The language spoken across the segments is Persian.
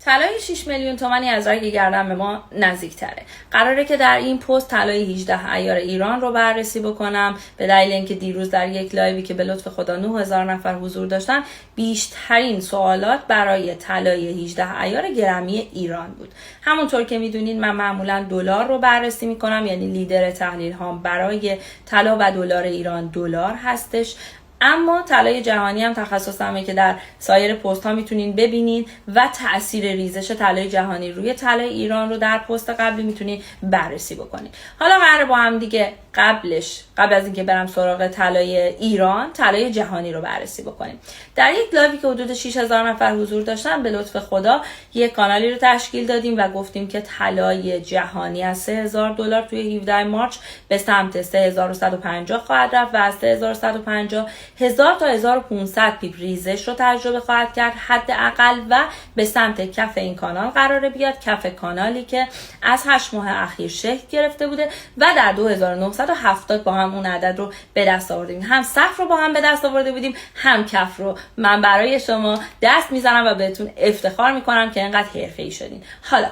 طلای 6 میلیون تومانی از رگ گردن به ما نزدیک‌تره. قراره که در این پست طلای 18 عیار ایران رو بررسی بکنم به دلیل اینکه دیروز در یک لایوی که به لطف خدا 9000 نفر حضور داشتن بیشترین سوالات برای طلای 18 عیار گرمی ایران بود. همونطور که میدونید من معمولا دلار رو بررسی میکنم، یعنی لیدر تحلیل هام برای طلا و دلار ایران دلار هستش. اما طلای جهانی هم تخصصمه که در سایر پست ها میتونین ببینین و تأثیر ریزش طلای جهانی روی طلای ایران رو در پست قبلی میتونین بررسی بکنین. حالا قراره با هم دیگه قبل از اینکه برم سراغ طلای ایران طلای جهانی رو بررسی بکنیم. در یک لایوی که حدود 6000 نفر حضور داشتن به لطف خدا یک کانالی رو تشکیل دادیم و گفتیم که طلای جهانی از $3000 توی 17 مارس به سمت 3150 خواهد رفت و از 3150 1000 تا 1500 پیپ ریزش رو تجربه خواهد کرد حداقل و به سمت کف این کانال قراره بیاد، کف کانالی که از 8 ماه اخیر شکل گرفته بوده و در 2970 با هم اون عدد رو به دست آوردیم. هم سقف رو با هم به دست آورده بودیم، هم کف رو. من برای شما دست میزنم و بهتون افتخار میکنم که اینقدر حرفه‌ای شدین. حالا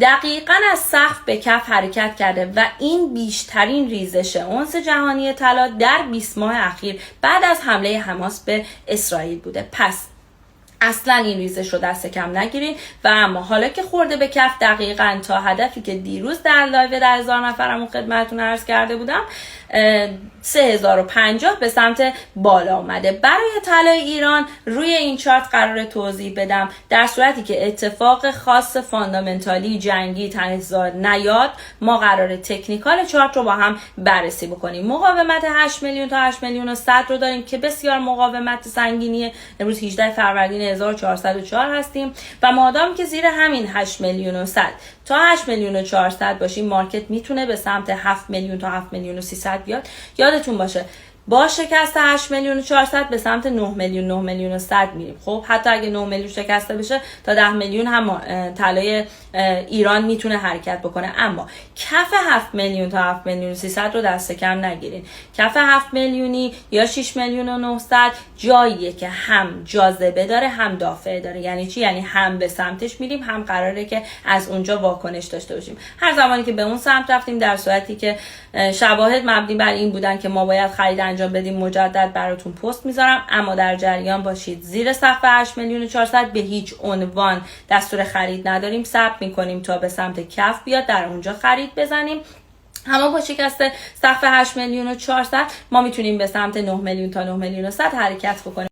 دقیقاً از سقف به کف حرکت کرده و این بیشترین ریزش اونس جهانی طلا در 20 ماه اخیر بعد از حمله حماس به اسرائیل بوده. پس اصلا این ریزش رو دست کم نگیرین و اما حالا که خورده به کف دقیقاً تا هدفی که دیروز در لایو 10,000 نفرمون خدمتتون عرض کرده بودم 3050 به سمت بالا اومده. برای طلای ایران روی این چارت قرار توضیح بدم در صورتی که اتفاق خاص فاندامنتالی جنگی تنش‌زا نیاد ما قرار تکنیکال چارت رو با هم بررسی بکنیم. مقاومت 8 میلیون تا 8 میلیون و 100 رو داریم که بسیار مقاومت سنگینیه. امروز 18 فروردین 1404 هستیم و مادام که زیر همین 8 میلیون و 100 تا 8 میلیون و 400 باشیم مارکت میتونه به سمت 7 میلیون تا 7 میلیون و 300 بیاد. یادتون باشه با شکست 8 میلیون و 400 به سمت 9 میلیون 9 میلیون و 100 میریم. خب حتی اگه 9 میلیون شکسته بشه تا 10 میلیون هم طلای ایران میتونه حرکت بکنه. اما کف 7 میلیون تا 7 میلیون و 300 رو دست کم نگیرین. کف 7 میلیونی یا 6 میلیون و 900 جاییه که هم جاذبه داره هم دافعه داره. یعنی چی؟ یعنی هم به سمتش میریم هم قراره که از اونجا واکنش داشته باشیم. هر زمانی که به اون سمت رفتیم در صورتی که شواهد مبنی بر این بودن که ما باید خرید انجام بدیم مجدد براتون پست میذارم، اما در جریان باشید. زیر سقف 8 میلیون و 400 به هیچ عنوان دستور خرید نداریم، صبر میکنیم تا به سمت کف بیاد در اونجا خرید بزنیم. اما با شکست سقف 8 میلیون و 400 ما میتونیم به سمت 9 میلیون تا 9 میلیون و 100 حرکت بکنیم.